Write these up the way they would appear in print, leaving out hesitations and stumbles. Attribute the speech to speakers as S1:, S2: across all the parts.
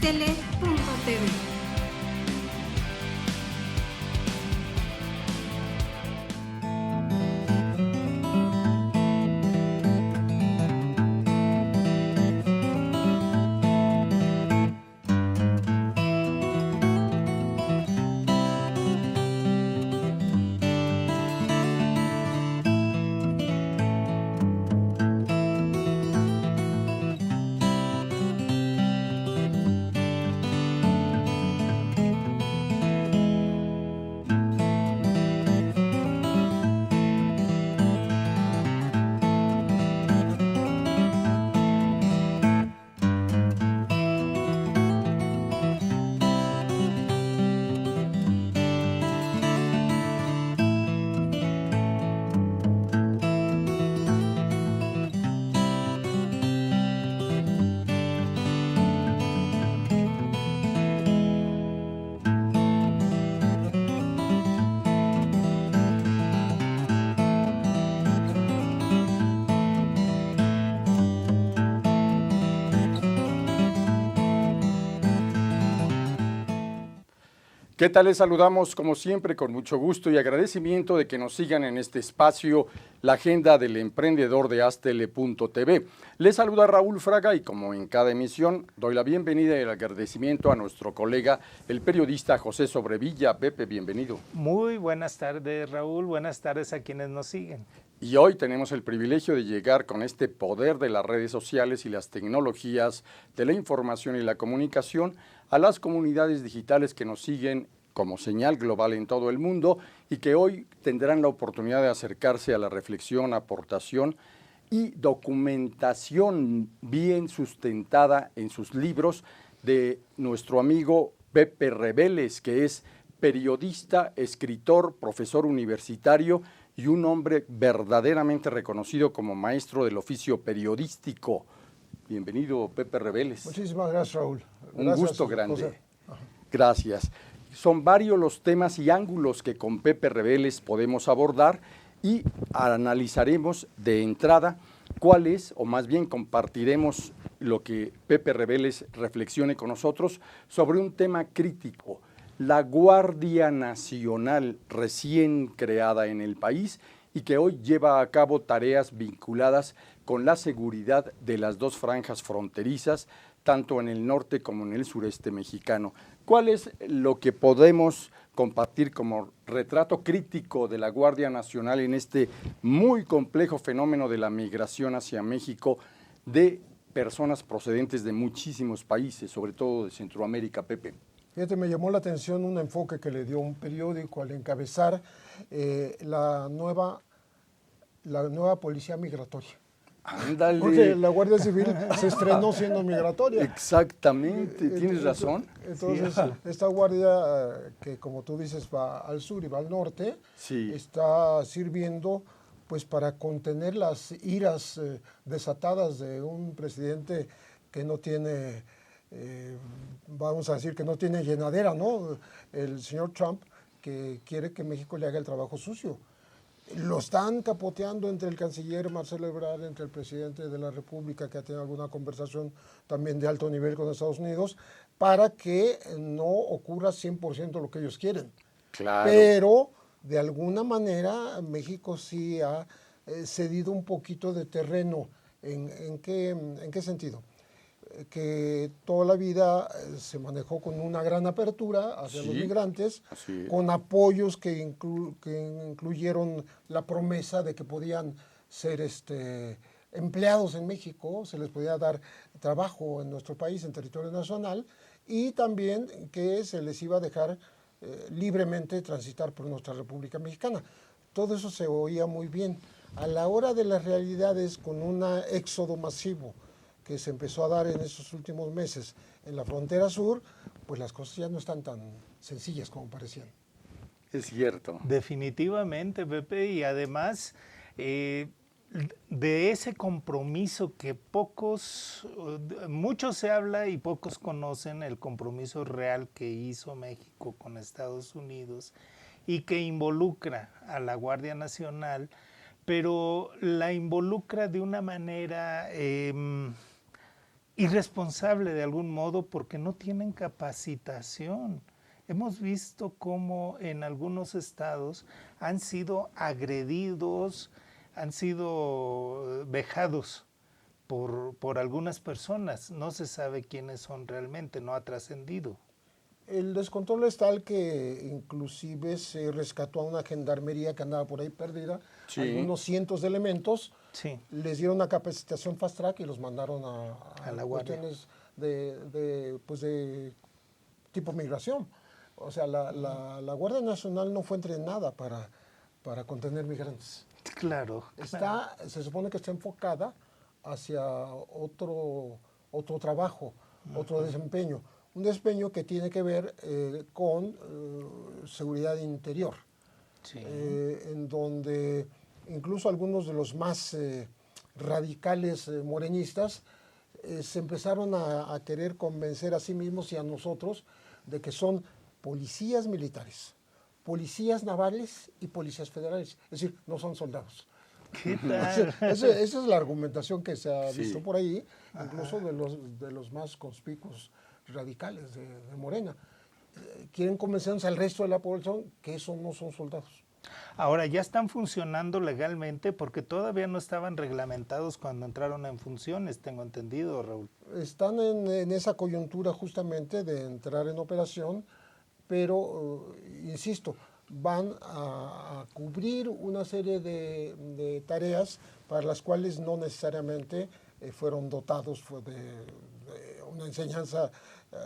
S1: astele.tv.
S2: ¿Qué tal? Les saludamos como siempre con mucho gusto y agradecimiento de que nos sigan en este espacio, la agenda del emprendedor de astele.tv. Les saluda Raúl Fraga y como en cada emisión doy la bienvenida y el agradecimiento a nuestro colega, el periodista José Sobrevilla. Pepe, bienvenido.
S3: Muy buenas tardes, Raúl. Buenas tardes a quienes nos siguen.
S2: Y hoy tenemos el privilegio de llegar con este poder de las redes sociales y las tecnologías de la información y la comunicación a las comunidades digitales que nos siguen como señal global en todo el mundo y que hoy tendrán la oportunidad de acercarse a la reflexión, aportación y documentación bien sustentada en sus libros de nuestro amigo Pepe Rebeles, que es periodista, escritor, profesor universitario y un hombre verdaderamente reconocido como maestro del oficio periodístico. Bienvenido, Pepe Rebeles.
S4: Muchísimas gracias, Raúl.
S2: Un gusto grande. Gracias. Son varios los temas y ángulos que con Pepe Rebeles podemos abordar y analizaremos de entrada cuál es, o más bien compartiremos lo que Pepe Rebeles reflexione con nosotros sobre un tema crítico, la Guardia Nacional recién creada en el país y que hoy lleva a cabo tareas vinculadas con la seguridad de las dos franjas fronterizas, tanto en el norte como en el sureste mexicano. ¿Cuál es lo que podemos compartir como retrato crítico de la Guardia Nacional en este muy complejo fenómeno de la migración hacia México de personas procedentes de muchísimos países, sobre todo de Centroamérica, Pepe?
S4: Fíjate, me llamó la atención un enfoque que le dio un periódico al encabezar la nueva policía migratoria.
S2: Ándale.
S4: Porque la Guardia Civil se estrenó siendo migratoria.
S2: Exactamente, tienes razón.
S4: Entonces, sí. Esta guardia, que como tú dices va al sur y va al norte,
S2: sí,
S4: está sirviendo pues para contener las iras desatadas de un presidente que no tiene, vamos a decir, que no tiene llenadera, ¿no? El señor Trump, que quiere que México le haga el trabajo sucio. Lo están capoteando entre el canciller Marcelo Ebrard, entre el presidente de la República, que ha tenido alguna conversación también de alto nivel con Estados Unidos, para que no ocurra 100% lo que ellos quieren.
S2: Claro.
S4: Pero, de alguna manera, México sí ha cedido un poquito de terreno. ¿En qué sentido? Que toda la vida se manejó con una gran apertura hacia los migrantes, con apoyos que incluyeron la promesa de que podían ser empleados en México, se les podía dar trabajo en nuestro país, en territorio nacional, y también que se les iba a dejar libremente transitar por nuestra República Mexicana. Todo eso se oía muy bien. A la hora de las realidades, con un éxodo masivo que se empezó a dar en estos últimos meses en la frontera sur, pues las cosas ya no están tan sencillas como parecían.
S2: Es cierto.
S3: Definitivamente, Pepe, y además de ese compromiso que mucho se habla y pocos conocen, el compromiso real que hizo México con Estados Unidos y que involucra a la Guardia Nacional, pero la involucra de una manera irresponsable de algún modo porque no tienen capacitación. Hemos visto cómo en algunos estados han sido agredidos, han sido vejados por algunas personas. No se sabe quiénes son realmente, no ha trascendido.
S4: El descontrol es tal que inclusive se rescató a una gendarmería que andaba por ahí perdida,
S2: Sí.
S4: algunos cientos de elementos,
S3: Sí.
S4: les dieron una capacitación fast track y los mandaron
S3: A la guardia.
S4: cuestiones pues de tipo migración. O sea, la Guardia Nacional no fue entrenada para contener migrantes.
S3: Claro.
S4: Se supone que está enfocada hacia otro trabajo, otro desempeño. Un desempeño que tiene que ver con seguridad interior,
S3: Sí.
S4: en donde incluso algunos de los más radicales morenistas se empezaron a querer convencer a sí mismos y a nosotros de que son policías militares, policías navales y policías federales. Es decir, no son soldados.
S3: ¿Qué tal?
S4: Esa es la argumentación que se ha
S2: Sí.
S4: visto por ahí, incluso de los más conspicuos radicales de Morena. Quieren convencernos al resto de la población que esos no son soldados.
S3: Ahora ya están funcionando legalmente porque todavía no estaban reglamentados cuando entraron en funciones, tengo entendido, Raúl.
S4: Están en esa coyuntura justamente de entrar en operación, pero, insisto, van a cubrir una serie de tareas para las cuales no necesariamente fueron dotados de una enseñanza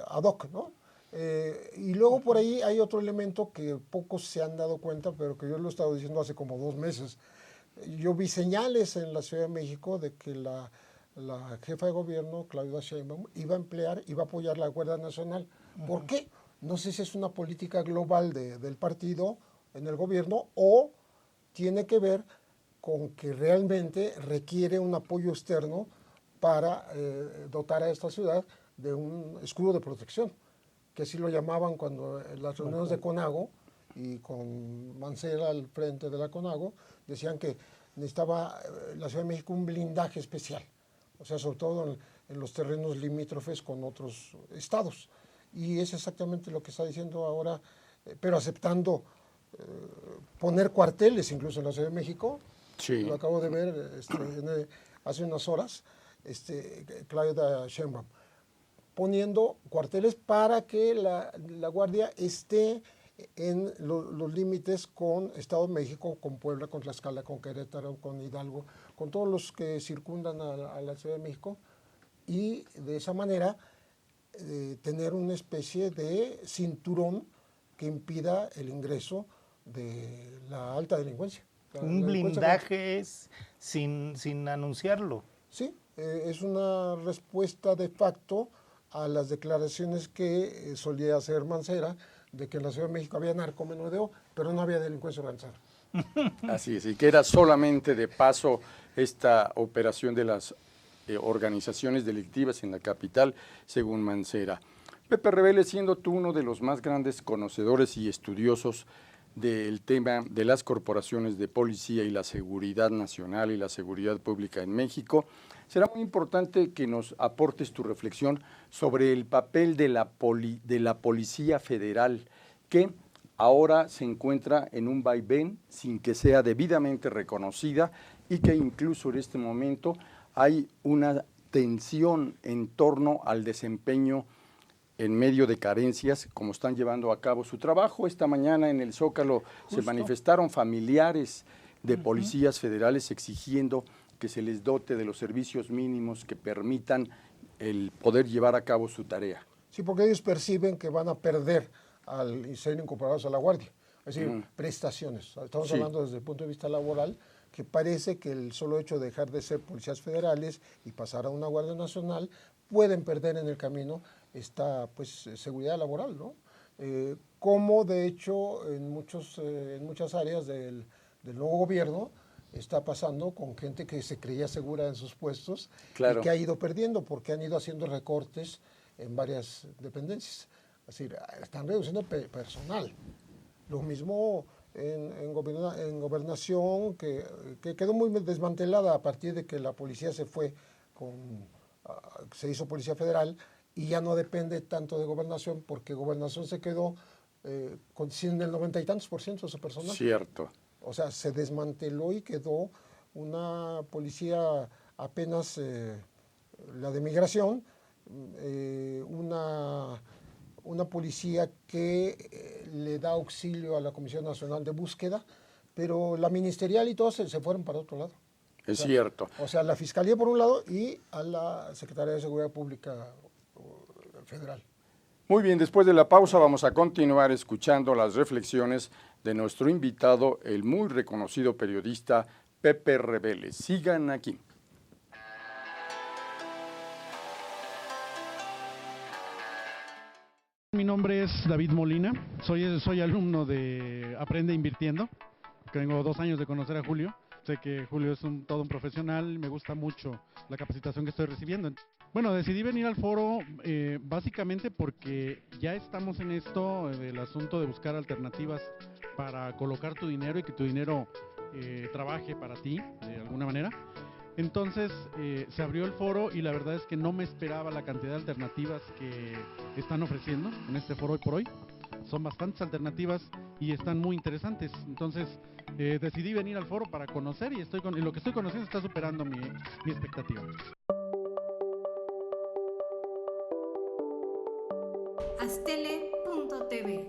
S4: ad hoc, ¿no? Y luego por ahí hay otro elemento que pocos se han dado cuenta, pero que yo lo he estado diciendo hace como 2 meses. Yo vi señales en la Ciudad de México de que la jefa de gobierno, Claudia Sheinbaum, iba a apoyar la Guardia Nacional. ¿Por qué? No sé si es una política global del partido en el gobierno o tiene que ver con que realmente requiere un apoyo externo para dotar a esta ciudad de un escudo de protección, que así lo llamaban cuando en las reuniones de CONAGO y con Mancera al frente de la CONAGO, decían que necesitaba la Ciudad de México un blindaje especial, o sea, sobre todo en los terrenos limítrofes con otros estados. Y es exactamente lo que está diciendo ahora, pero aceptando poner cuarteles incluso en la Ciudad de México.
S2: Sí.
S4: Lo acabo de ver hace unas horas, Claudia Sheinbaum, poniendo cuarteles para que la Guardia esté en los límites con Estado de México, con Puebla, con Tlaxcala, con Querétaro, con Hidalgo, con todos los que circundan a la Ciudad de México, y de esa manera tener una especie de cinturón que impida el ingreso de la alta delincuencia.
S3: Un blindaje es sin anunciarlo.
S4: Sí, es una respuesta de facto a las declaraciones que solía hacer Mancera de que en la Ciudad de México había narcomenudeo, pero no había delincuencia organizada.
S2: Así es, y que era solamente de paso esta operación de las organizaciones delictivas en la capital, según Mancera. Pepe Rebeles, siendo tú uno de los más grandes conocedores y estudiosos del tema de las corporaciones de policía y la seguridad nacional y la seguridad pública en México, será muy importante que nos aportes tu reflexión sobre el papel de la Policía Federal, que ahora se encuentra en un vaivén sin que sea debidamente reconocida y que incluso en este momento hay una tensión en torno al desempeño en medio de carencias, como están llevando a cabo su trabajo. Esta mañana en el Zócalo se manifestaron familiares de policías federales exigiendo que se les dote de los servicios mínimos que permitan el poder llevar a cabo su tarea.
S4: Sí, porque ellos perciben que van a perder al ser incorporados a la Guardia, es decir, prestaciones. Estamos hablando desde el punto de vista laboral, que parece que el solo hecho de dejar de ser policías federales y pasar a una Guardia Nacional pueden perder en el camino esta seguridad laboral, ¿no? Como de hecho en muchas áreas del nuevo gobierno está pasando con gente que se creía segura en sus puestos y que ha ido perdiendo porque han ido haciendo recortes en varias dependencias. Es decir, están reduciendo personal. Lo mismo en gobernación, que quedó muy desmantelada a partir de que la policía se fue se hizo Policía Federal y ya no depende tanto de Gobernación, porque Gobernación se quedó sin el 90 y tantos % de su personal.
S2: Cierto.
S4: O sea, se desmanteló y quedó una policía apenas, la de migración, una policía que le da auxilio a la Comisión Nacional de Búsqueda, pero la ministerial y todos se fueron para otro lado.
S2: Es cierto.
S4: O sea, la Fiscalía por un lado y a la Secretaría de Seguridad Pública Federal.
S2: Muy bien, después de la pausa vamos a continuar escuchando las reflexiones de nuestro invitado, el muy reconocido periodista Pepe Rebeles. Sigan aquí.
S1: Mi nombre es David Molina, soy alumno de Aprende Invirtiendo, tengo 2 años de conocer a Julio, sé que Julio es todo un profesional y me gusta mucho la capacitación que estoy recibiendo. Bueno, decidí venir al foro básicamente porque ya estamos en esto del asunto de buscar alternativas para colocar tu dinero y que tu dinero trabaje para ti de alguna manera. Entonces se abrió el foro y la verdad es que no me esperaba la cantidad de alternativas que están ofreciendo en este foro hoy por hoy. Son bastantes alternativas y están muy interesantes. Entonces decidí venir al foro para conocer y lo que estoy conociendo está superando mi expectativa.
S5: Aztele.tv.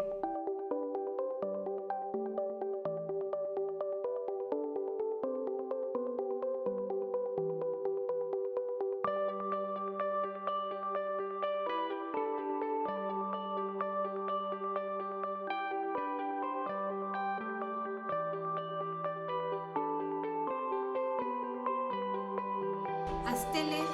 S5: Aztele.tv.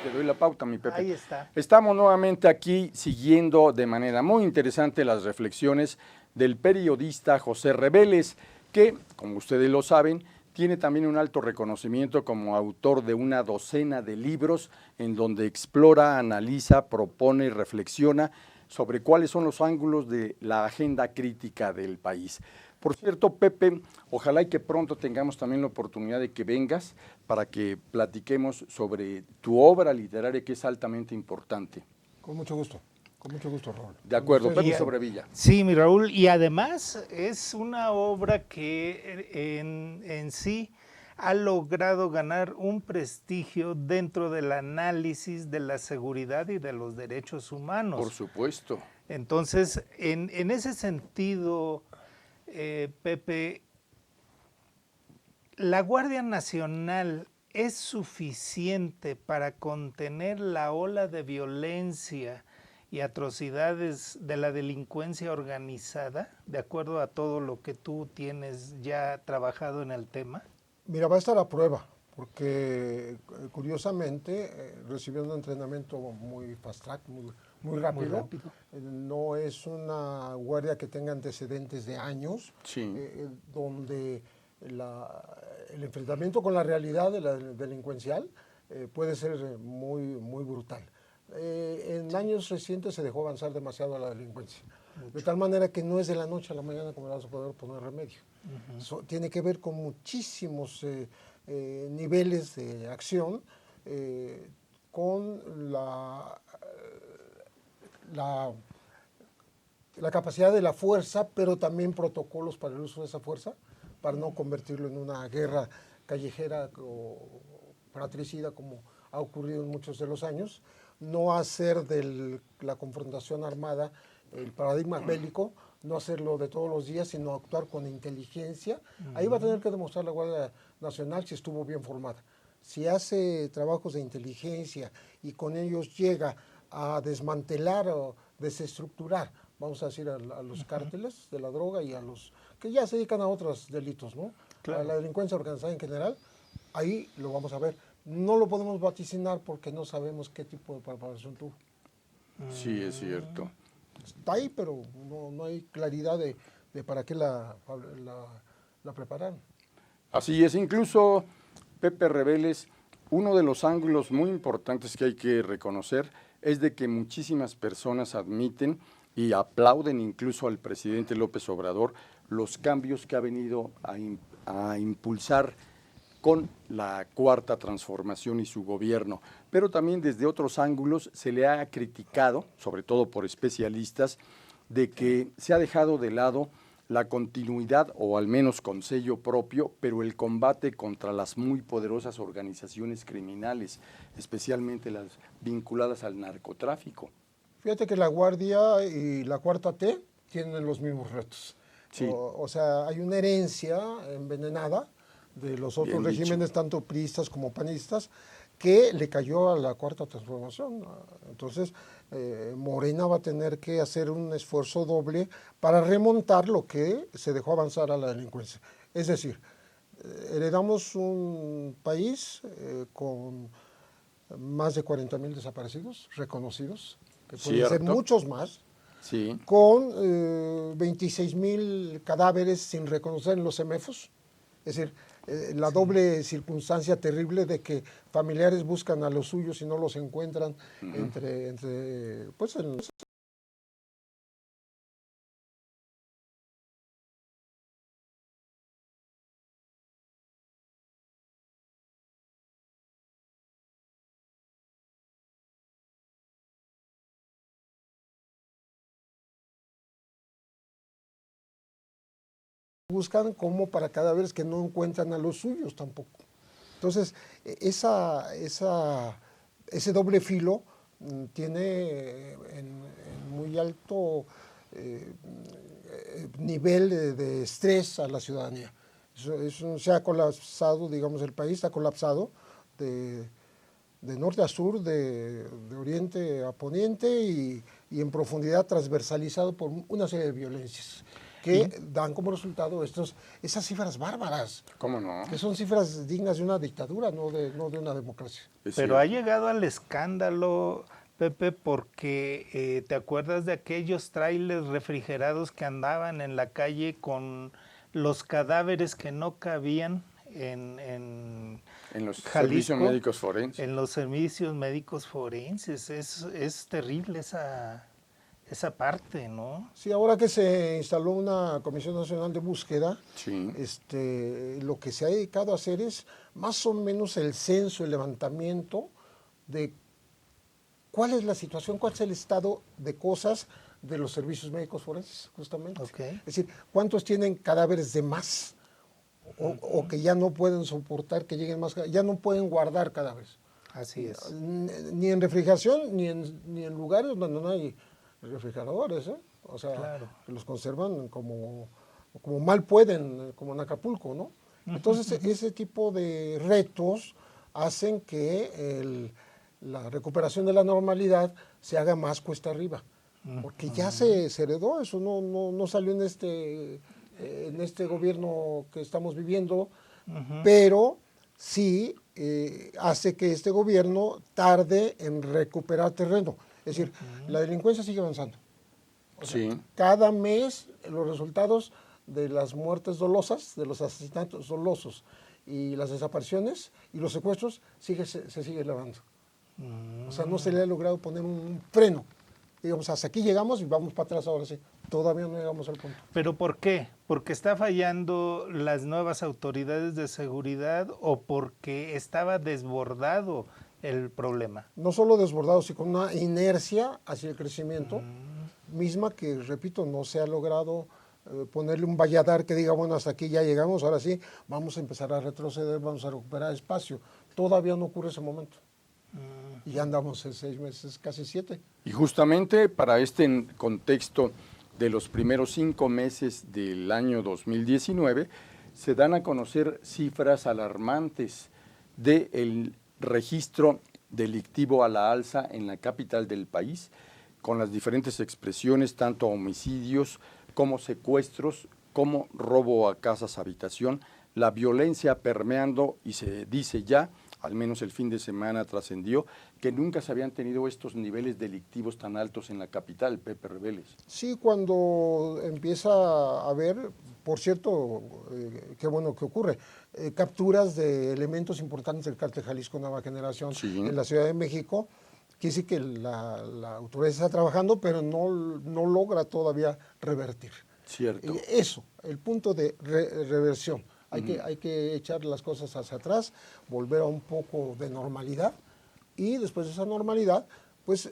S2: Te doy la pauta, mi Pepe.
S3: Ahí está.
S2: Estamos nuevamente aquí siguiendo de manera muy interesante las reflexiones del periodista José Rebeles, que, como ustedes lo saben, tiene también un alto reconocimiento como autor de una docena de libros en donde explora, analiza, propone y reflexiona sobre cuáles son los ángulos de la agenda crítica del país. Por cierto, Pepe, ojalá y que pronto tengamos también la oportunidad de que vengas para que platiquemos sobre tu obra literaria, que es altamente importante.
S4: Con mucho gusto, Raúl.
S2: De acuerdo,
S4: Ustedes-
S2: Pepe Sobrevilla.
S3: Sí, mi Raúl, y además es una obra que en sí ha logrado ganar un prestigio dentro del análisis de la seguridad y de los derechos humanos.
S2: Por supuesto.
S3: Entonces, en ese sentido, Pepe, la Guardia Nacional es suficiente para contener la ola de violencia y atrocidades de la delincuencia organizada, de acuerdo a todo lo que tú tienes ya trabajado en el tema.
S4: Mira, va a estar a prueba, porque curiosamente recibió un entrenamiento muy fast track, muy rápido.
S3: Muy rápido.
S4: No es una guardia que tenga antecedentes de años,
S2: Sí.
S4: donde el enfrentamiento con la realidad de la delincuencial puede ser muy brutal. En años recientes se dejó avanzar demasiado a la delincuencia, de tal manera que no es de la noche a la mañana como vas a poder poner remedio. Tiene que ver con muchísimos niveles de acción, con la capacidad de la fuerza, pero también protocolos para el uso de esa fuerza, para no convertirlo en una guerra callejera o fratricida como ha ocurrido en muchos de los años, no hacer de la confrontación armada el paradigma bélico, no hacerlo de todos los días, sino actuar con inteligencia. Ahí va a tener que demostrar la Guardia Nacional si estuvo bien formada. Si hace trabajos de inteligencia y con ellos llega a desmantelar o desestructurar, vamos a decir, a los cárteles de la droga y a los que ya se dedican a otros delitos, ¿no?
S3: Claro.
S4: A la delincuencia organizada en general, ahí lo vamos a ver. No lo podemos vaticinar porque no sabemos qué tipo de preparación tuvo.
S2: Sí, es cierto.
S4: Está ahí, pero no hay claridad de para qué la prepararon.
S2: Así es, incluso Pepe Rebeles, uno de los ángulos muy importantes que hay que reconocer es de que muchísimas personas admiten y aplauden incluso al presidente López Obrador los cambios que ha venido a impulsar con la Cuarta Transformación y su gobierno, pero también desde otros ángulos se le ha criticado, sobre todo por especialistas, de que se ha dejado de lado la continuidad, o al menos con sello propio, pero el combate contra las muy poderosas organizaciones criminales, especialmente las vinculadas al narcotráfico.
S4: Fíjate que la Guardia y la Cuarta T tienen los mismos retos.
S2: Sí.
S4: O sea, hay una herencia envenenada de los otros
S2: Bien
S4: regímenes, tanto priistas como panistas, que le cayó a la Cuarta Transformación. Entonces, Morena va a tener que hacer un esfuerzo doble para remontar lo que se dejó avanzar a la delincuencia. Es decir, heredamos un país con más de 40,000 desaparecidos reconocidos, que pueden ser muchos más,
S2: Sí.
S4: con 26,000 cadáveres sin reconocer en los CEMEFOS. Es decir, la doble circunstancia terrible de que familiares buscan a los suyos y no los encuentran pues en buscan como para cadáveres que no encuentran a los suyos tampoco. Entonces, ese doble filo tiene en muy alto nivel de estrés a la ciudadanía. Se ha colapsado, digamos, el país ha colapsado de norte a sur, de oriente a poniente y en profundidad transversalizado por una serie de violencias que dan como resultado esas cifras bárbaras.
S2: ¿Cómo no?
S4: Que son cifras dignas de una dictadura, no de una democracia.
S3: Pero ha llegado al escándalo, Pepe, porque te acuerdas de aquellos trailers refrigerados que andaban en la calle con los cadáveres que no cabían en
S2: los
S3: Jalisco,
S2: servicios médicos forenses.
S3: En los servicios médicos forenses. Es terrible esa parte, ¿no?
S4: Sí, ahora que se instaló una Comisión Nacional de Búsqueda,
S2: Sí.
S4: Lo que se ha dedicado a hacer es más o menos el censo, el levantamiento de cuál es la situación, cuál es el estado de cosas de los servicios médicos forenses, justamente.
S3: Ok.
S4: Es decir, cuántos tienen cadáveres de más o que ya no pueden soportar que lleguen más, ya no pueden guardar cadáveres.
S3: Así es.
S4: Ni en refrigeración, ni en lugares donde no hay refrigeradores, ¿eh? O sea,
S3: Claro.
S4: que los conservan como mal pueden, como en Acapulco, ¿no? Entonces, ese tipo de retos hacen que la recuperación de la normalidad se haga más cuesta arriba. Porque ya se heredó, eso no salió en este gobierno que estamos viviendo, pero sí hace que este gobierno tarde en recuperar terreno. Es decir, la delincuencia sigue avanzando. O sea,
S2: Sí.
S4: cada mes los resultados de las muertes dolosas, de los asesinatos dolosos y las desapariciones y los secuestros se sigue elevando. O sea, no se le ha logrado poner un freno. Digamos, hasta aquí llegamos y vamos para atrás ahora sí. Todavía no llegamos al punto.
S3: ¿Pero por qué? ¿Porque está fallando las nuevas autoridades de seguridad o porque estaba desbordado el problema?
S4: No solo desbordados, sino con una inercia hacia el crecimiento, misma que, repito, no se ha logrado ponerle un valladar que diga, bueno, hasta aquí ya llegamos, ahora sí, vamos a empezar a retroceder, vamos a recuperar espacio. Todavía no ocurre ese momento. Y ya andamos en 6 meses, casi 7.
S2: Y justamente para este contexto de los primeros 5 meses del año 2019, se dan a conocer cifras alarmantes del registro delictivo a la alza en la capital del país, con las diferentes expresiones, tanto homicidios como secuestros, como robo a casas, habitación, la violencia permeando, y se dice ya, al menos el fin de semana trascendió, que nunca se habían tenido estos niveles delictivos tan altos en la capital, Pepe Reveles.
S4: Sí, cuando empieza a haber, por cierto, qué bueno que ocurre, capturas de elementos importantes del cártel Jalisco Nueva Generación
S2: Sí.
S4: en la Ciudad de México, quiere decir que la autoridad está trabajando, pero no logra todavía revertir.
S2: Cierto.
S4: Eso, el punto de reversión. Hay que echar las cosas hacia atrás, volver a un poco de normalidad y después de esa normalidad, pues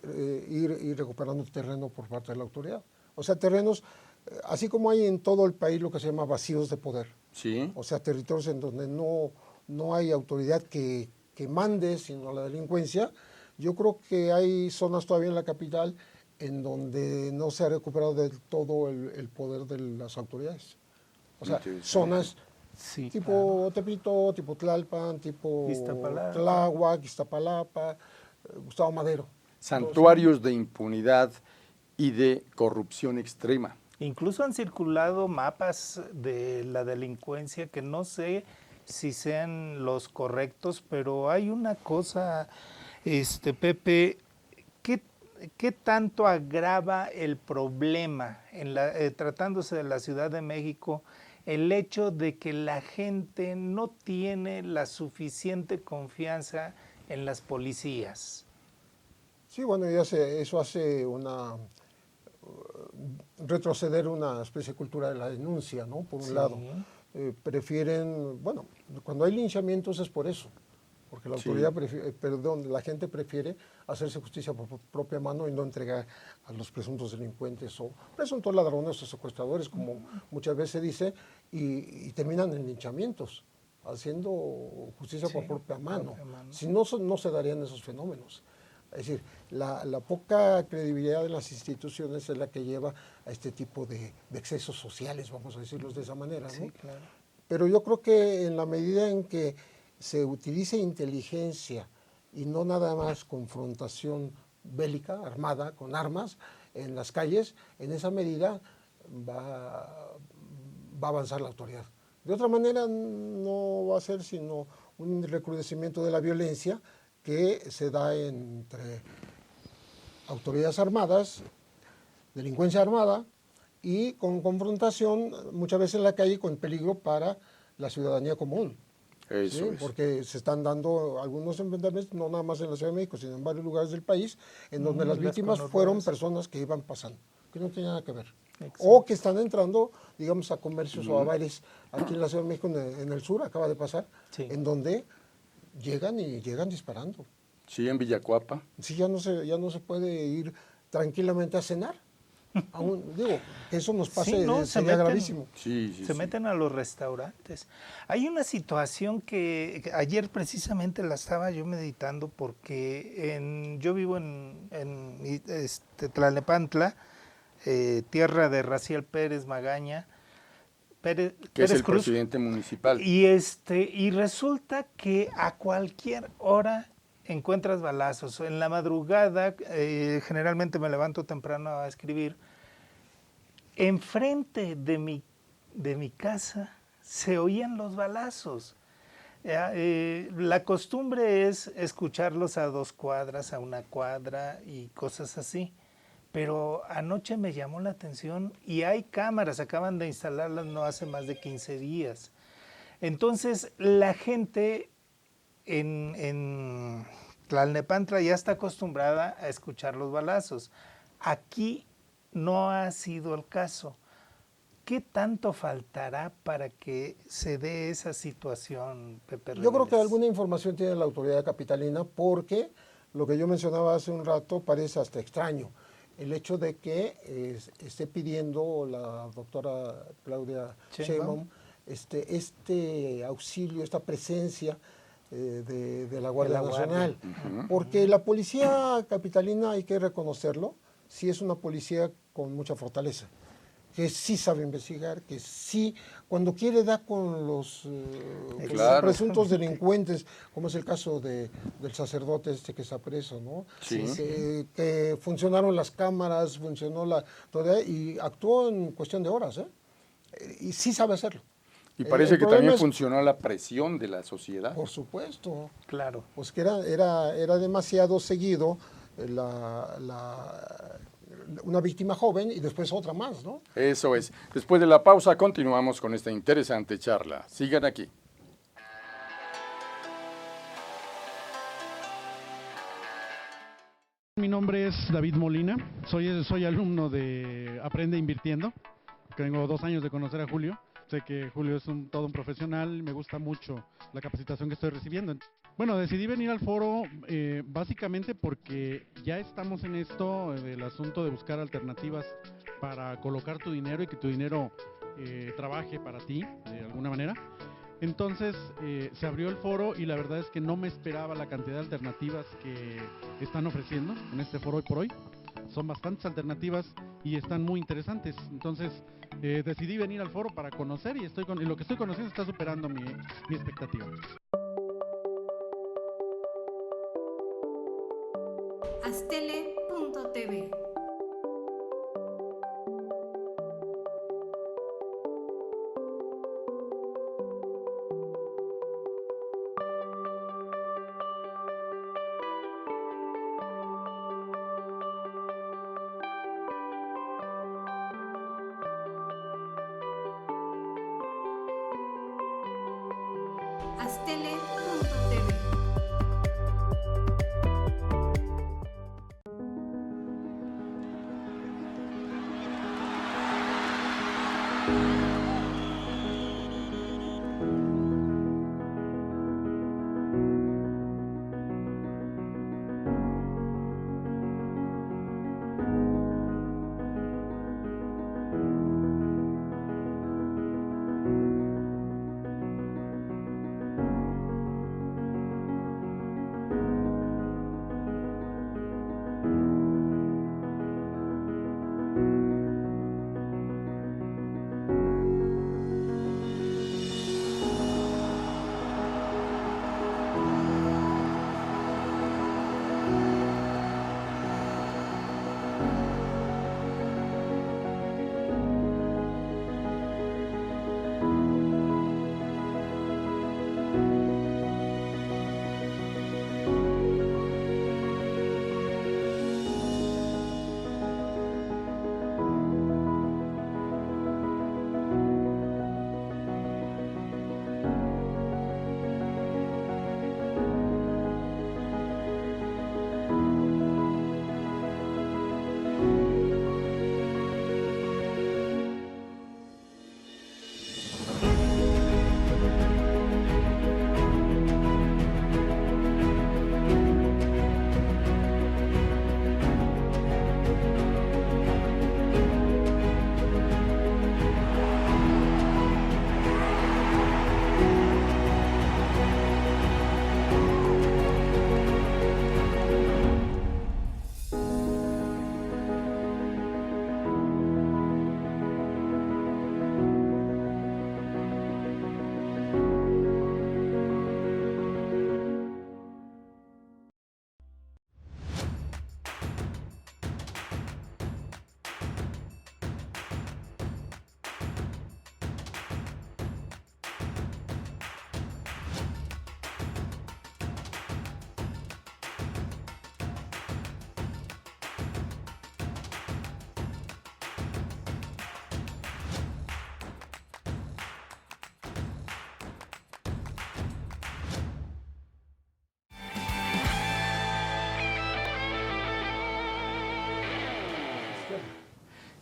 S4: ir recuperando terreno por parte de la autoridad. O sea, terrenos, así como hay en todo el país lo que se llama vacíos de poder.
S2: Sí.
S4: O sea, territorios en donde no hay autoridad que mande, sino la delincuencia. Yo creo que hay zonas todavía en la capital en donde no se ha recuperado del todo el poder de las autoridades. O sea, zonas
S3: Sí,
S4: tipo Tepito, tipo Tlalpan, tipo
S3: Iztapalapa.
S4: Tláhuac, Iztapalapa, Gustavo Madero.
S2: Santuarios de impunidad y de corrupción extrema.
S3: Incluso han circulado mapas de la delincuencia que no sé si sean los correctos, pero hay una cosa, Pepe, ¿qué tanto agrava el problema tratándose de la Ciudad de México? El hecho de que la gente no tiene la suficiente confianza en las policías.
S4: Sí, bueno, eso hace retroceder una especie de cultura de la denuncia, ¿no? Por un lado. Prefieren, bueno, cuando hay linchamientos es por eso, porque la autoridad la gente prefiere hacerse justicia por propia mano y no entregar a los presuntos delincuentes o presuntos ladrones o secuestradores, como muchas veces se dice, y terminan en linchamientos, haciendo justicia por propia mano. Si no, no se darían esos fenómenos. Es decir, la poca credibilidad de las instituciones es la que lleva a este tipo de excesos sociales, vamos a decirlos de esa manera, ¿no?
S3: Sí, claro.
S4: Pero yo creo que en la medida en que se utilice inteligencia y no nada más confrontación bélica, armada, con armas, en las calles, en esa medida va a avanzar la autoridad. De otra manera no va a ser sino un recrudecimiento de la violencia que se da entre autoridades armadas, delincuencia armada y con confrontación muchas veces en la calle con peligro para la ciudadanía común.
S2: Eso
S4: ¿sí?
S2: es.
S4: Porque se están dando algunos enfrentamientos, no nada más en la Ciudad de México, sino en varios lugares del país, en donde las víctimas fueron personas que iban pasando, que no tenían nada que ver.
S3: Exacto.
S4: O que están entrando, digamos, a comercios o a bares aquí en la Ciudad de México, en el sur, acaba de pasar,
S3: Sí.
S4: en donde llegan disparando.
S2: Sí, en Villacuapa.
S4: Sí, ya no se puede ir tranquilamente a cenar. Aún, digo, que eso nos pase
S3: Sí, no,
S4: sería gravísimo.
S2: Sí, sí,
S3: Se
S2: sí.
S3: meten a los restaurantes. Hay una situación que ayer precisamente la estaba yo meditando porque yo vivo en Tlalnepantla, tierra de Raciel Pérez Magaña,
S2: Que es
S3: Pérez
S2: el
S3: Cruz.
S2: presidente municipal.
S3: Y resulta que a cualquier hora encuentras balazos. En la madrugada, generalmente me levanto temprano a escribir. Enfrente de mi casa se oían los balazos. La costumbre es escucharlos a 2 cuadras, a 1 cuadra y cosas así. Pero anoche me llamó la atención y hay cámaras, acaban de instalarlas no hace más de 15 días. Entonces la gente en Tlalnepantla ya está acostumbrada a escuchar los balazos. Aquí no ha sido el caso. ¿Qué tanto faltará para que se dé esa situación, Pepe
S4: Yo creo que
S3: Reveles?
S4: alguna información tiene la autoridad capitalina porque lo que yo mencionaba hace un rato parece hasta extraño. El hecho de que esté pidiendo la doctora Claudia Sheinbaum este auxilio, esta presencia de la Guardia Nacional. Porque la policía capitalina, hay que reconocerlo, sí es una policía con mucha fortaleza, que sí sabe investigar, que sí, cuando quiere da con los
S2: Claro.
S4: presuntos delincuentes, como es el caso del sacerdote que está preso, ¿no?
S2: Sí.
S4: Que funcionaron las cámaras, funcionó y actuó en cuestión de horas, ¿eh? Y sí sabe hacerlo.
S2: Y parece
S4: El
S2: que
S4: problema
S2: también
S4: es-
S2: funcionó la presión de la sociedad.
S4: Por supuesto.
S3: Claro.
S4: Pues que era demasiado seguido una víctima joven y después otra más, ¿no?
S2: Eso es. Después de la pausa continuamos con esta interesante charla. Sigan aquí.
S1: Mi nombre es David Molina, soy alumno de Aprende Invirtiendo. Tengo 2 años de conocer a Julio. Sé que Julio es todo un profesional y me gusta mucho la capacitación que estoy recibiendo. Bueno, decidí venir al foro básicamente porque ya estamos en esto del asunto de buscar alternativas para colocar tu dinero y que tu dinero trabaje para ti de alguna manera. Entonces se abrió el foro y la verdad es que no me esperaba la cantidad de alternativas que están ofreciendo en este foro hoy por hoy. Son bastantes alternativas y están muy interesantes. Entonces decidí venir al foro para conocer y lo que estoy conociendo está superando mi expectativa.
S5: Astele.tv. Astele.tv.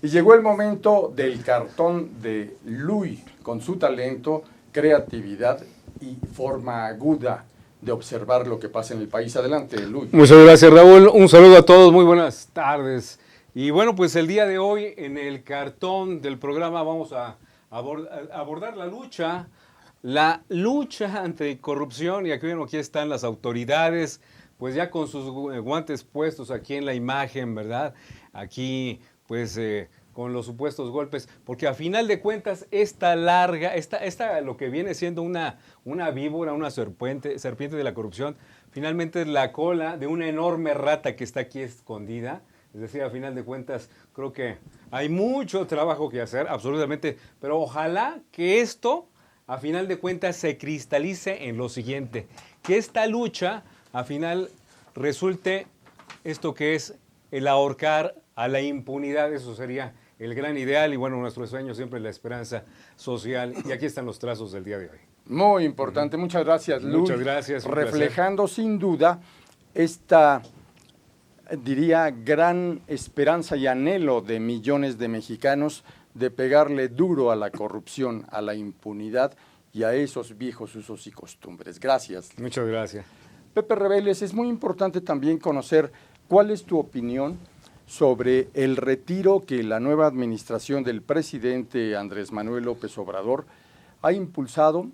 S2: Y llegó el momento del cartón de Luis, con su talento, creatividad y forma aguda de observar lo que pasa en el país. Adelante, Luis.
S5: Muchas gracias, Raúl. Un saludo a todos, muy buenas tardes. Y bueno, pues el día de hoy en el cartón del programa vamos a abordar la lucha anticorrupción, y aquí están las autoridades, pues ya con sus guantes puestos aquí en la imagen, ¿verdad? Aquí, pues, con los supuestos golpes, porque a final de cuentas esta lo que viene siendo una víbora, una serpiente de la corrupción, finalmente es la cola de una enorme rata que está aquí escondida. Es decir, a final de cuentas, creo que hay mucho trabajo que hacer, absolutamente, pero ojalá que esto, a final de cuentas, se cristalice en lo siguiente, que esta lucha, a final, resulte esto que es el ahorcar a la impunidad. Eso sería el gran ideal, y bueno, nuestro sueño siempre es la esperanza social, y aquí están los trazos del día de hoy.
S2: Muy importante, muchas gracias, Luis.
S5: Muchas gracias.
S2: Reflejando sin duda esta, diría, gran esperanza y anhelo de millones de mexicanos de pegarle duro a la corrupción, a la impunidad y a esos viejos usos y costumbres. Gracias.
S5: Muchas gracias.
S2: Pepe Rebeles, es muy importante también conocer cuál es tu opinión sobre el retiro que la nueva administración del presidente Andrés Manuel López Obrador ha impulsado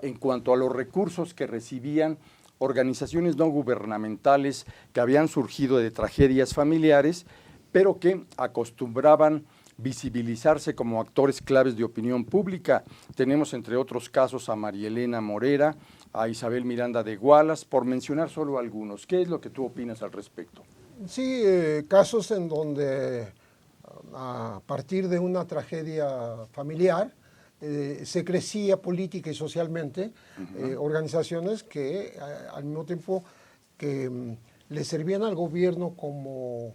S2: en cuanto a los recursos que recibían organizaciones no gubernamentales que habían surgido de tragedias familiares, pero que acostumbraban visibilizarse como actores claves de opinión pública. Tenemos entre otros casos a María Elena Morera, a Isabel Miranda de Gualas, por mencionar solo algunos. ¿Qué es lo que tú opinas al respecto?
S4: Sí, casos en donde a partir de una tragedia familiar se crecía política y socialmente, organizaciones que al mismo tiempo que le servían al gobierno como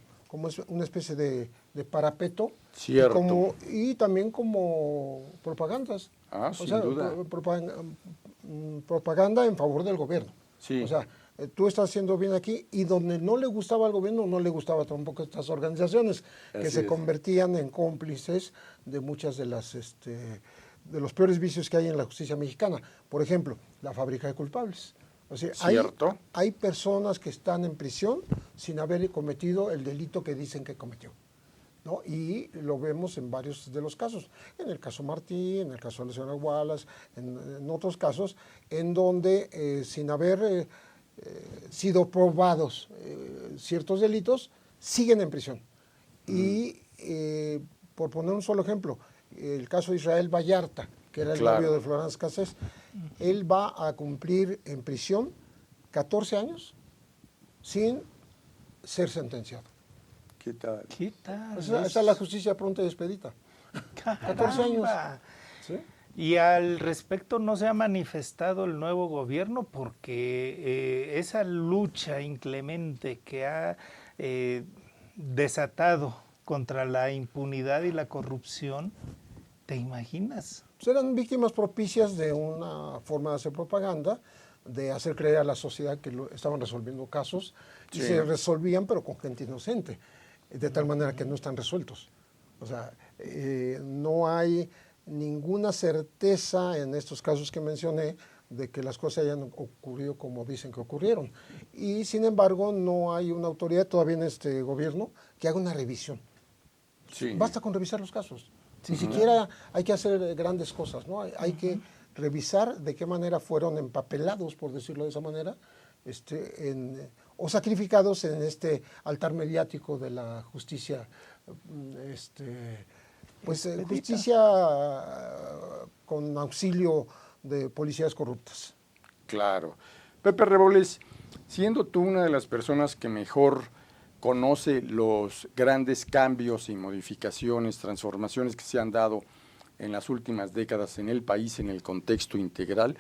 S4: una especie de parapeto.
S2: Cierto.
S4: Y también como propagandas.
S2: Sin duda.
S4: Propaganda en favor del gobierno.
S2: Sí.
S4: O sea, tú estás haciendo bien aquí, y donde no le gustaba al gobierno, no le gustaba tampoco a estas organizaciones, que se convertían en cómplices de muchas de de los peores vicios que hay en la justicia mexicana. Por ejemplo, la fábrica de culpables. O sea, hay personas que están en prisión sin haber cometido el delito que dicen que cometió, ¿no? Y lo vemos en varios de los casos. En el caso Martí, en el caso de la señora Wallace, en otros casos, en donde sin haber sido probados ciertos delitos, siguen en prisión. Y por poner un solo ejemplo, el caso de Israel Vallarta, que era el novio de Florence Cassés, él va a cumplir en prisión 14 años sin ser sentenciado.
S2: ¿Qué tal?
S3: ¿Qué tal?
S4: Esa es la justicia pronta y expedita. 14 años.
S3: ¿Sí? Y al respecto no se ha manifestado el nuevo gobierno, porque esa lucha inclemente que ha desatado contra la impunidad y la corrupción, ¿te imaginas?
S4: Eran víctimas propicias de una forma de hacer propaganda, de hacer creer a la sociedad que estaban resolviendo casos, y se resolvían pero con gente inocente, de tal manera que no están resueltos. O sea, no hay ninguna certeza en estos casos que mencioné de que las cosas hayan ocurrido como dicen que ocurrieron. Y sin embargo no hay una autoridad todavía en este gobierno que haga una revisión. Basta con revisar los casos. Ni siquiera hay que hacer grandes cosas, ¿no? Hay que revisar de qué manera fueron empapelados, por decirlo de esa manera, o sacrificados en este altar mediático de la justicia, justicia con auxilio de policías corruptas.
S2: Claro. Pepe Rebeles, siendo tú una de las personas que mejor conoce los grandes cambios y modificaciones, transformaciones que se han dado en las últimas décadas en el país, en el contexto integral,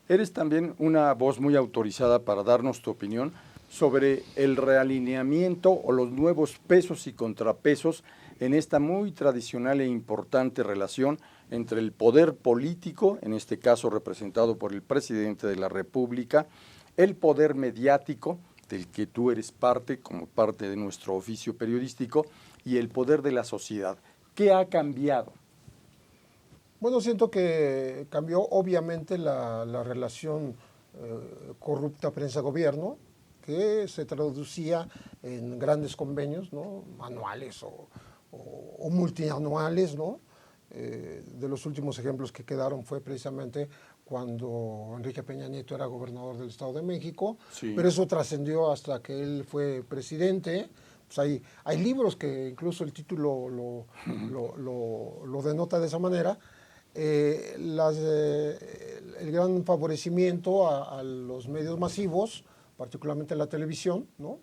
S2: eres también una voz muy autorizada para darnos tu opinión sobre el realineamiento o los nuevos pesos y contrapesos en esta muy tradicional e importante relación entre el poder político, en este caso representado por el presidente de la República, el poder mediático, del que tú eres parte, como parte de nuestro oficio periodístico, y el poder de la sociedad. ¿Qué ha cambiado?
S4: Bueno, siento que cambió obviamente la relación corrupta prensa-gobierno, que se traducía en grandes convenios, ¿no? Anuales o multianuales, ¿no? De los últimos ejemplos que quedaron fue precisamente cuando Enrique Peña Nieto era gobernador del Estado de México,
S2: Sí.
S4: pero eso trascendió hasta que él fue presidente. Pues hay libros que incluso el título lo denota de esa manera. El gran favorecimiento a los medios masivos, particularmente la televisión, ¿no?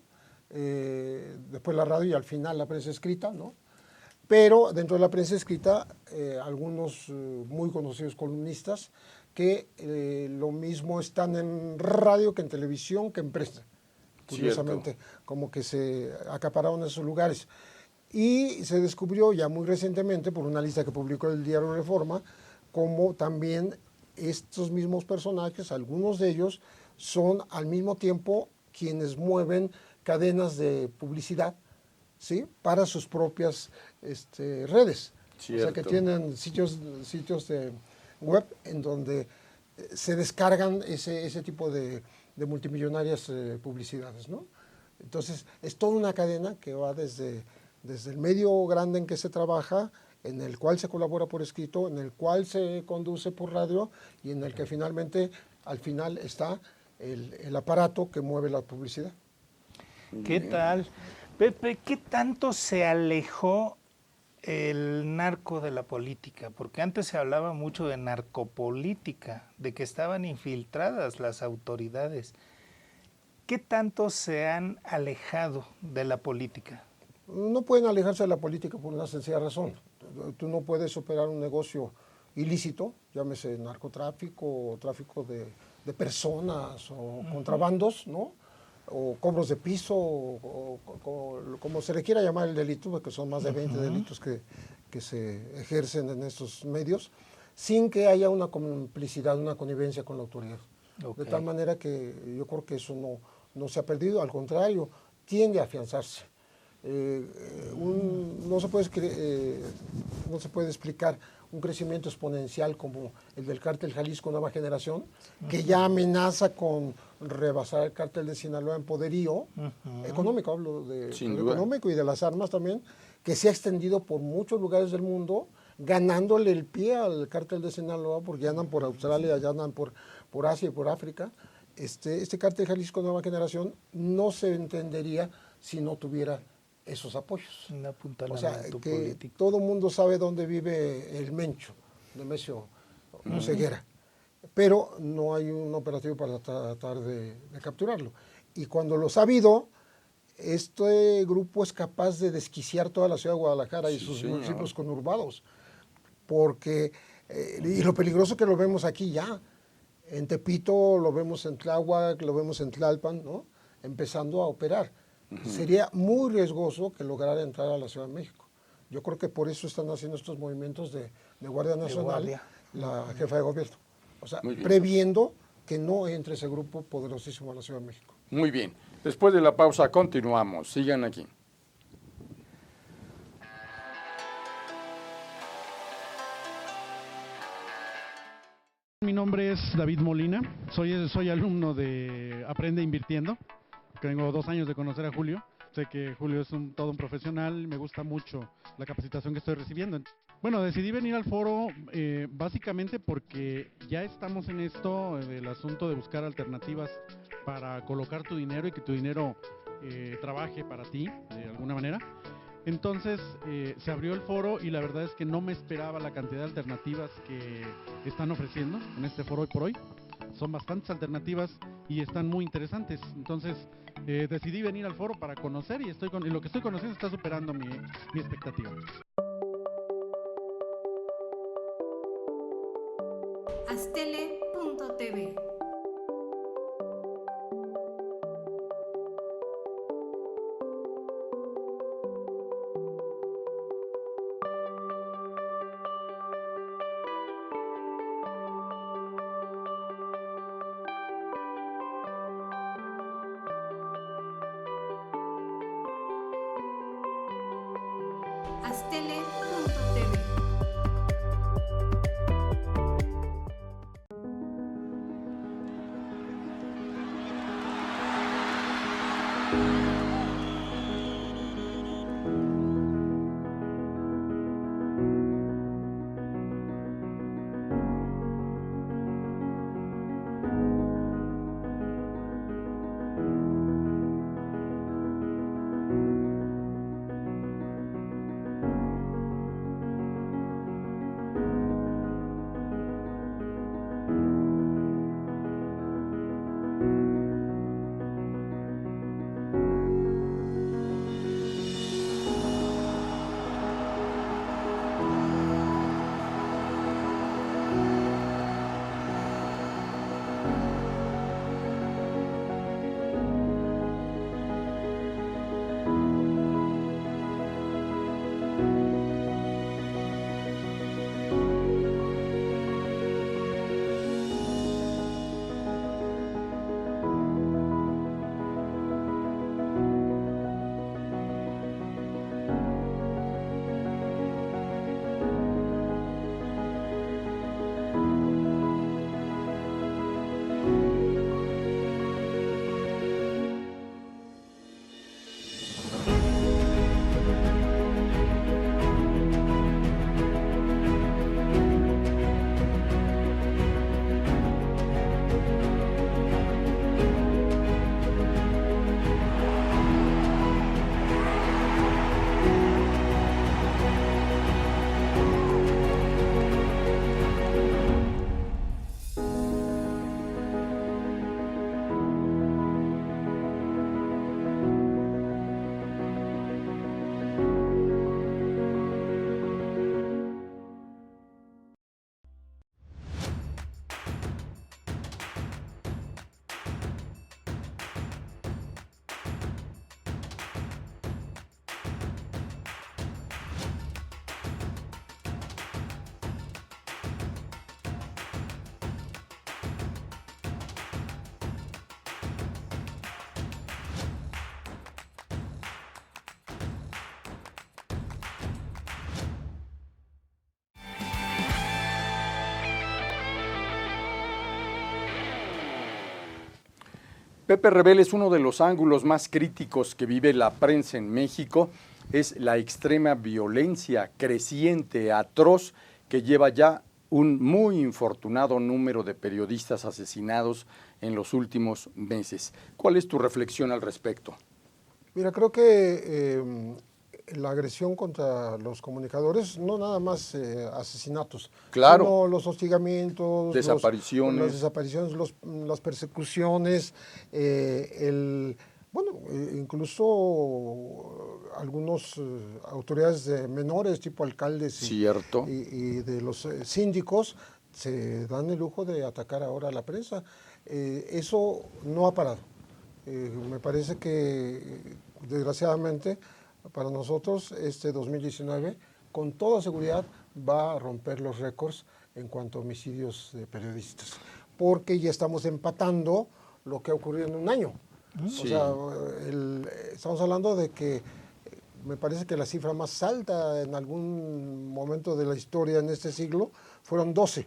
S4: Después la radio y al final la prensa escrita, ¿no? Pero dentro de la prensa escrita, algunos muy conocidos columnistas que lo mismo están en radio que en televisión que en prensa, curiosamente, como que se acapararon esos lugares. Y se descubrió ya muy recientemente, por una lista que publicó el diario Reforma, como también estos mismos personajes, algunos de ellos, son al mismo tiempo quienes mueven cadenas de publicidad, ¿sí? Para sus propias redes.
S2: Cierto.
S4: O sea, que tienen sitios de web en donde se descargan ese tipo de multimillonarias publicidades, ¿no? Entonces, es toda una cadena que va desde el medio grande en que se trabaja, en el cual se colabora por escrito, en el cual se conduce por radio y en el que finalmente, al final, está el aparato que mueve la publicidad.
S3: ¿Qué tal? Pepe, ¿qué tanto se alejó el narco de la política? Porque antes se hablaba mucho de narcopolítica, de que estaban infiltradas las autoridades. ¿Qué tanto se han alejado de la política?
S4: No pueden alejarse de la política por una sencilla razón. Tú no puedes operar un negocio ilícito, llámese narcotráfico o tráfico de personas o contrabandos, ¿no? O cobros de piso, o como se le quiera llamar el delito, porque son más de 20 delitos que se ejercen en estos medios, sin que haya una complicidad, una connivencia con la autoridad.
S3: Okay.
S4: De tal manera que yo creo que eso no se ha perdido, al contrario, tiende a afianzarse. No se puede explicar un crecimiento exponencial como el del cártel Jalisco Nueva Generación, que ya amenaza con rebasar el cártel de Sinaloa en poderío económico, hablo de económico y de las armas también, que se ha extendido por muchos lugares del mundo, ganándole el pie al cártel de Sinaloa, porque ya andan por Australia, ya andan por Asia y por África. Este cártel Jalisco Nueva Generación no se entendería si no tuviera esos apoyos.
S3: Un
S4: O
S3: apuntalamiento
S4: sea, que
S3: político.
S4: todo el mundo sabe dónde vive el Mencho, Nemesio Ceguera, pero no hay un operativo para tratar de capturarlo. Y cuando lo ha sabido, este grupo es capaz de desquiciar toda la ciudad de Guadalajara y sus municipios conurbados, porque, y lo peligroso que lo vemos aquí ya, en Tepito, lo vemos en Tláhuac, lo vemos en Tlalpan, ¿no? Empezando a operar. Sería muy riesgoso que lograra entrar a la Ciudad de México. Yo creo que por eso están haciendo estos movimientos de Guardia Nacional, la jefa de gobierno. O sea, previendo que no entre ese grupo poderosísimo a la Ciudad de México.
S2: Muy bien. Después de la pausa continuamos. Sigan aquí.
S1: Mi nombre es David Molina, soy alumno de Aprende Invirtiendo. Tengo 2 años de conocer a Julio. Sé que Julio es todo un profesional, me gusta mucho la capacitación que estoy recibiendo. Bueno, decidí venir al foro básicamente porque ya estamos en esto del asunto de buscar alternativas para colocar tu dinero y que tu dinero trabaje para ti de alguna manera. Entonces se abrió el foro y la verdad es que no me esperaba la cantidad de alternativas que están ofreciendo en este foro hoy por hoy. Son bastantes alternativas y están muy interesantes. Entonces decidí venir al foro para conocer y lo que estoy conociendo está superando mi expectativa.
S6: Astele.tv Astele.tv.
S2: Pepe Reveles, uno de los ángulos más críticos que vive la prensa en México es la extrema violencia creciente, atroz, que lleva ya un muy infortunado número de periodistas asesinados en los últimos meses. ¿Cuál es tu reflexión al respecto?
S4: Mira, creo que la agresión contra los comunicadores, no nada más asesinatos,
S2: claro,
S4: sino los hostigamientos,
S2: desapariciones,
S4: las desapariciones, las persecuciones, incluso algunos autoridades menores, tipo alcaldes
S2: cierto,
S4: y de los síndicos, se dan el lujo de atacar ahora a la prensa. Eso no ha parado. Me parece que, desgraciadamente, para nosotros este 2019 con toda seguridad va a romper los récords en cuanto a homicidios de periodistas, porque ya estamos empatando lo que ha ocurrido en un año.
S2: Sí.
S4: O sea, estamos hablando de que me parece que la cifra más alta en algún momento de la historia en este siglo fueron 12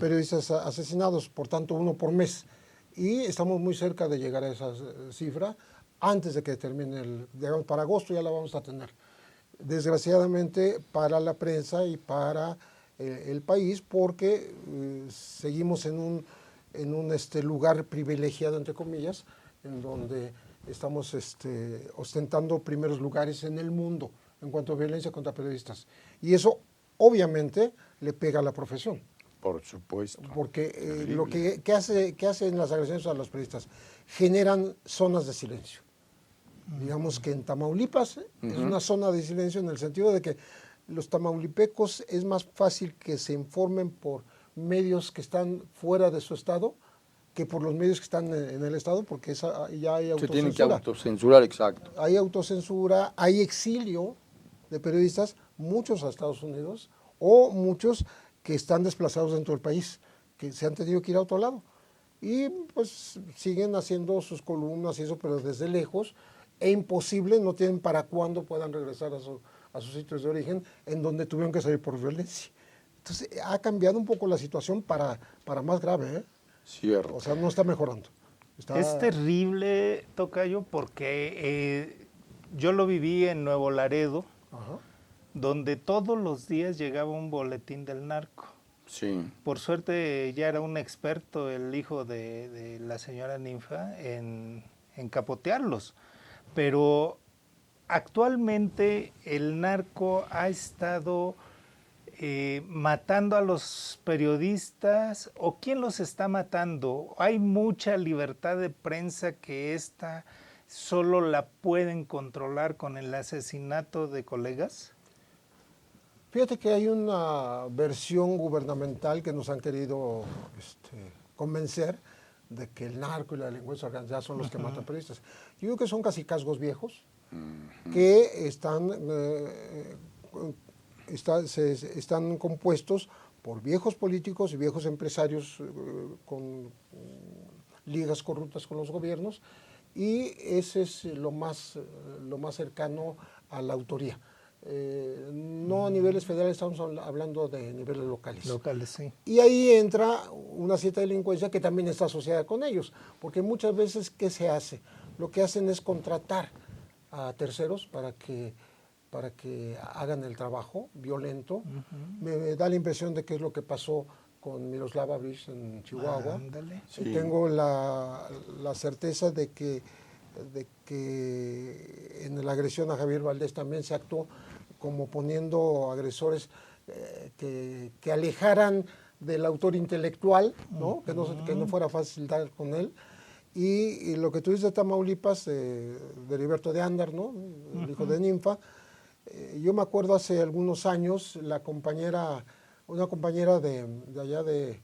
S4: periodistas asesinados, por tanto uno por mes, y estamos muy cerca de llegar a esa cifra antes de que termine digamos, para agosto ya la vamos a tener. Desgraciadamente para la prensa y para el país, porque seguimos en un lugar privilegiado, entre comillas, en donde estamos ostentando primeros lugares en el mundo en cuanto a violencia contra periodistas. Y eso obviamente le pega a la profesión.
S2: Por supuesto.
S4: Porque lo que hacen las agresiones a los periodistas generan zonas de silencio. Digamos que en Tamaulipas es una zona de silencio en el sentido de que los tamaulipecos es más fácil que se informen por medios que están fuera de su estado que por los medios que están en el estado, porque ya hay autocensura.
S2: Se tienen que autocensurar, exacto.
S4: Hay autocensura, hay exilio de periodistas, muchos a Estados Unidos, o muchos que están desplazados dentro del país, que se han tenido que ir a otro lado. Y pues siguen haciendo sus columnas y eso, pero desde lejos, e imposible, no tienen para cuándo puedan regresar a sus sitios de origen, en donde tuvieron que salir por violencia. Entonces, ha cambiado un poco la situación para más grave, ¿eh?
S2: Cierto.
S4: O sea, no está mejorando.
S3: Es terrible, tocayo, porque yo lo viví en Nuevo Laredo,
S4: Ajá.
S3: donde todos los días llegaba un boletín del narco.
S2: Sí.
S3: Por suerte ya era un experto el hijo de la señora Ninfa en capotearlos, pero actualmente el narco ha estado matando a los periodistas, o quién los está matando. Hay mucha libertad de prensa que esta solo la pueden controlar con el asesinato de colegas.
S4: Fíjate que hay una versión gubernamental que nos han querido convencer de que el narco y la delincuencia organizada son los que matan periodistas. Yo creo que son cacicazgos viejos que están compuestos por viejos políticos y viejos empresarios con ligas corruptas con los gobiernos, y ese es lo más cercano a la autoría. No a niveles federales, estamos hablando de niveles locales.
S3: Locales, sí.
S4: Y ahí entra una cierta delincuencia que también está asociada con ellos, porque muchas veces, ¿qué se hace? Lo que hacen es contratar a terceros para que hagan el trabajo violento. Me da la impresión de que es lo que pasó con Miroslava Breach en Chihuahua.
S3: Ándale.
S2: Sí.
S4: Tengo la certeza de que en la agresión a Javier Valdés también se actuó como poniendo agresores que alejaran del autor intelectual, ¿no? Que no fuera fácil dar con él. Y lo que tú dices de Tamaulipas, de Heriberto de Ándar, ¿no? El hijo de Ninfa. Yo me acuerdo hace algunos años, una compañera de allá de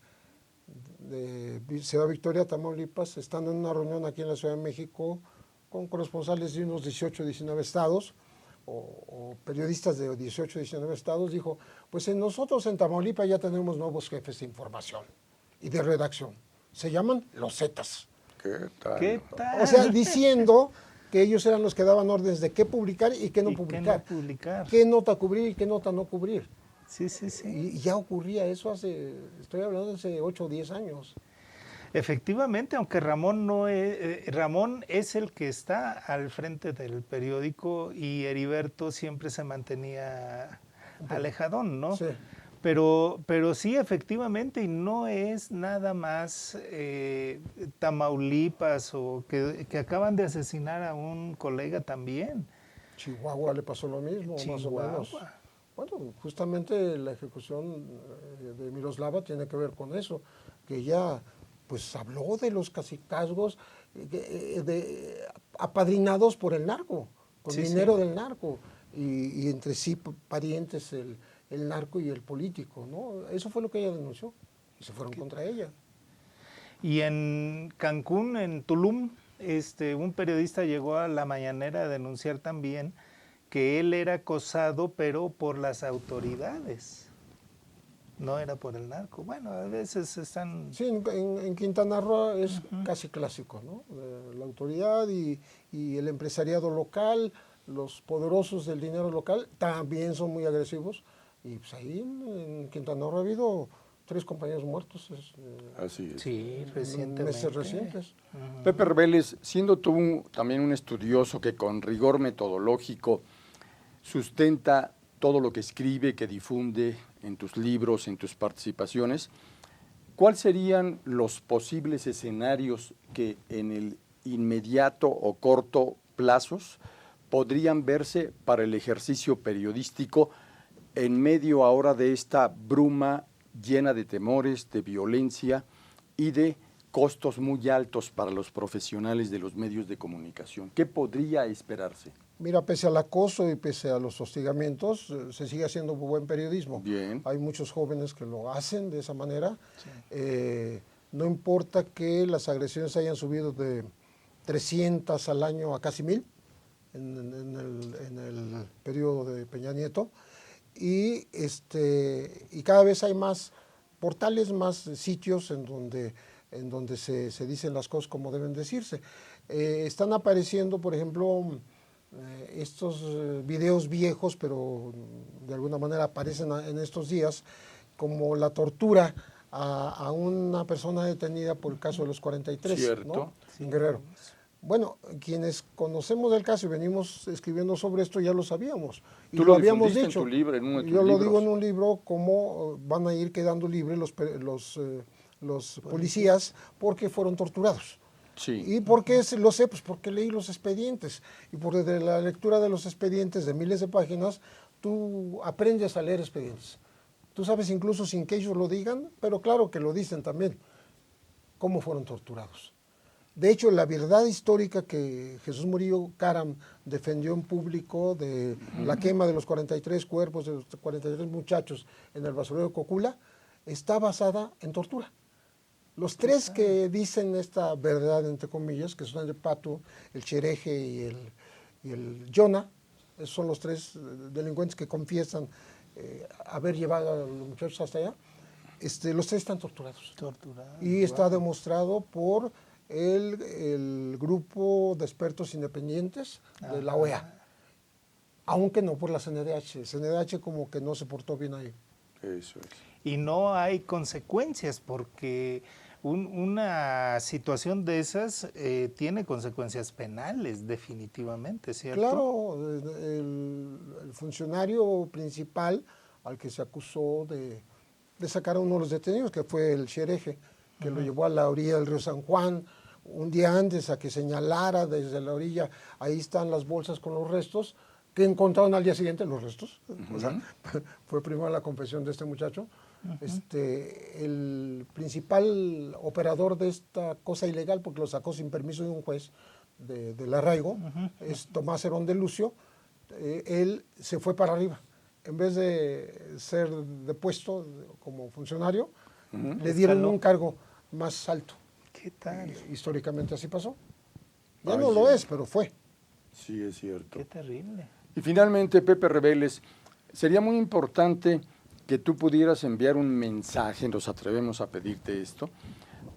S4: Ciudad Victoria, Tamaulipas, estando en una reunión aquí en la Ciudad de México con corresponsales de unos 18, 19 estados, o periodistas de 18, 19 estados, dijo, pues nosotros en Tamaulipas ya tenemos nuevos jefes de información y de redacción. Se llaman los Zetas.
S2: ¿Qué tal?
S3: ¿Qué tal?
S4: O sea, diciendo que ellos eran los que daban órdenes de qué publicar y qué no publicar. Qué nota cubrir y qué nota no cubrir.
S3: Sí, sí, sí.
S4: Y ya ocurría eso estoy hablando de hace 8 o 10 años.
S3: Efectivamente, aunque Ramón no es, Ramón es el que está al frente del periódico y Heriberto siempre se mantenía alejadón, ¿no?
S4: Sí.
S3: Pero sí, efectivamente, y no es nada más Tamaulipas o que acaban de asesinar a un colega también.
S4: Chihuahua le pasó lo mismo, más o menos. Bueno, justamente la ejecución de Miroslava tiene que ver con eso, que ella pues habló de los cacicazgos apadrinados por el narco, con dinero del narco, y entre sí parientes el narco y el político, ¿no? Eso fue lo que ella denunció, y se fueron contra ella.
S3: Y en Cancún, en Tulum, un periodista llegó a la mañanera a denunciar también que él era acosado, pero por las autoridades, no era por el narco. Bueno, a veces están...
S4: Sí, en Quintana Roo es casi clásico, ¿no? La autoridad y el empresariado local, los poderosos del dinero local, también son muy agresivos. Y pues ahí en Quintana Roo ha habido 3 compañeros muertos.
S2: Así es.
S3: Sí, recientemente.
S4: Meses recientes.
S2: Pepe Reveles, siendo tú también un estudioso que con rigor metodológico sustenta todo lo que escribe, que difunde en tus libros, en tus participaciones, ¿cuáles serían los posibles escenarios que en el inmediato o corto plazos podrían verse para el ejercicio periodístico en medio ahora de esta bruma llena de temores, de violencia y de costos muy altos para los profesionales de los medios de comunicación? ¿Qué podría esperarse?
S4: Mira, pese al acoso y pese a los hostigamientos, se sigue haciendo buen periodismo.
S2: Bien.
S4: Hay muchos jóvenes que lo hacen de esa manera. Sí. No importa que las agresiones hayan subido de 300 al año a casi 1000 en el periodo de Peña Nieto. Y cada vez hay más portales, más sitios en donde se dicen las cosas como deben decirse. están apareciendo, por ejemplo, estos videos viejos, pero de alguna manera aparecen en estos días, como la tortura a una persona detenida por el caso de los 43,
S2: Cierto.
S4: ¿no? En Guerrero. Bueno, quienes conocemos el caso y venimos escribiendo sobre esto ya lo sabíamos. Y
S2: Tú
S4: lo
S2: lo
S4: habíamos
S2: difundiste
S4: dicho.
S2: en tu libro, en uno de tus
S4: Yo lo digo
S2: libros.
S4: en un libro, cómo van a ir quedando libres los policías porque fueron torturados.
S2: Sí.
S4: ¿Y por qué lo sé? Pues porque leí los expedientes. Y por desde la lectura de los expedientes de miles de páginas, tú aprendes a leer expedientes. Tú sabes incluso sin que ellos lo digan, pero claro que lo dicen también, cómo fueron torturados. De hecho, la verdad histórica que Jesús Murillo Caram defendió en público de la quema de los 43 cuerpos, de los 43 muchachos en el basurero de Cocula, está basada en tortura. Los tres que dicen esta verdad, entre comillas, que son el Pato, el Chereje y el Jonah, esos son los tres delincuentes que confiesan haber llevado a los muchachos hasta allá, los tres están torturados. Y está demostrado por el grupo de expertos independientes de la OEA, aunque no por la CNDH. CNDH como que no se portó bien ahí.
S2: Eso es.
S3: Y no hay consecuencias porque una situación de esas tiene consecuencias penales, definitivamente, ¿cierto?
S4: Claro, el funcionario principal al que se acusó de sacar a uno de los detenidos, que fue el Xereje, que lo llevó a la orilla del río San Juan, un día antes a que señalara desde la orilla, ahí están las bolsas con los restos, que encontraron al día siguiente los restos. O sea, fue primero la confesión de este muchacho. El principal operador de esta cosa ilegal, porque lo sacó sin permiso de un juez del arraigo, es Tomás Herón de Lucio. Él se fue para arriba. En vez de ser depuesto como funcionario, le dieron un cargo más alto.
S3: ¿Qué tal?
S4: Históricamente así pasó. Ya no lo es, pero fue.
S2: Sí, es cierto.
S3: Qué terrible.
S2: Y finalmente, Pepe Rebeles, sería muy importante que tú pudieras enviar un mensaje, nos atrevemos a pedirte esto,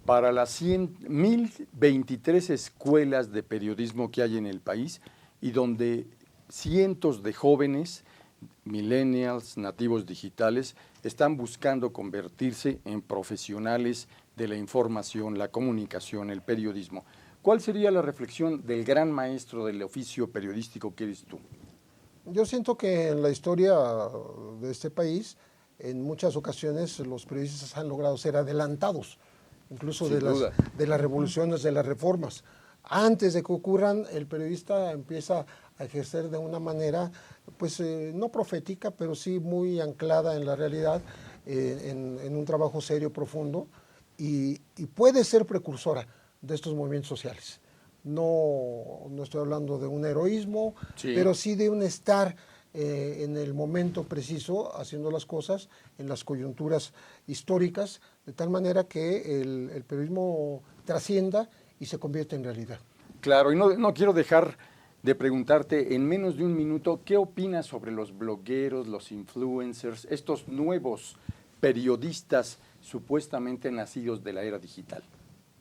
S2: para las 1023 escuelas de periodismo que hay en el país y donde cientos de jóvenes, millennials, nativos digitales, están buscando convertirse en profesionales de la información, la comunicación, el periodismo. ¿Cuál sería la reflexión del gran maestro del oficio periodístico que eres tú?
S4: Yo siento que en la historia de este país, en muchas ocasiones los periodistas han logrado ser adelantados, incluso de las revoluciones, de las reformas. Antes de que ocurran, el periodista empieza a ejercer de una manera, pues no profética, pero sí muy anclada en la realidad, en un trabajo serio, profundo, y puede ser precursora de estos movimientos sociales. No estoy hablando de un heroísmo, pero sí de un estar en el momento preciso, haciendo las cosas en las coyunturas históricas, de tal manera que el periodismo trascienda y se convierte en realidad.
S2: Claro, y no quiero dejar de preguntarte en menos de un minuto, ¿qué opinas sobre los blogueros, los influencers, estos nuevos periodistas supuestamente nacidos de la era digital?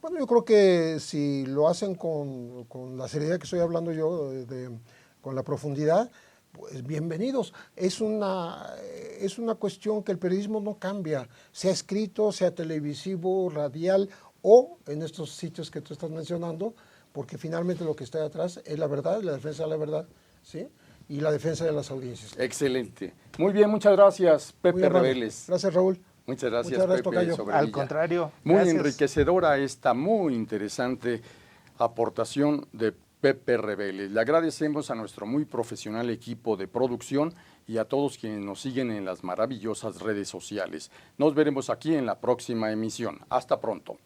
S4: Bueno, yo creo que si lo hacen con la seriedad que estoy hablando yo, con la profundidad, pues bienvenidos. Es una cuestión que el periodismo no cambia, sea escrito, sea televisivo, radial o en estos sitios que tú estás mencionando, porque finalmente lo que está detrás es la verdad, la defensa de la verdad, ¿sí? Y la defensa de las audiencias.
S2: Excelente. Muy bien, muchas gracias, Pepe Rebeles.
S4: Gracias, Raúl.
S2: Muchas gracias,
S4: Pepe.
S3: Al contrario.
S2: Muy
S3: gracias.
S2: enriquecedora esta muy interesante aportación de Pepe Rebeles. Le agradecemos a nuestro muy profesional equipo de producción y a todos quienes nos siguen en las maravillosas redes sociales. Nos veremos aquí en la próxima emisión. Hasta pronto.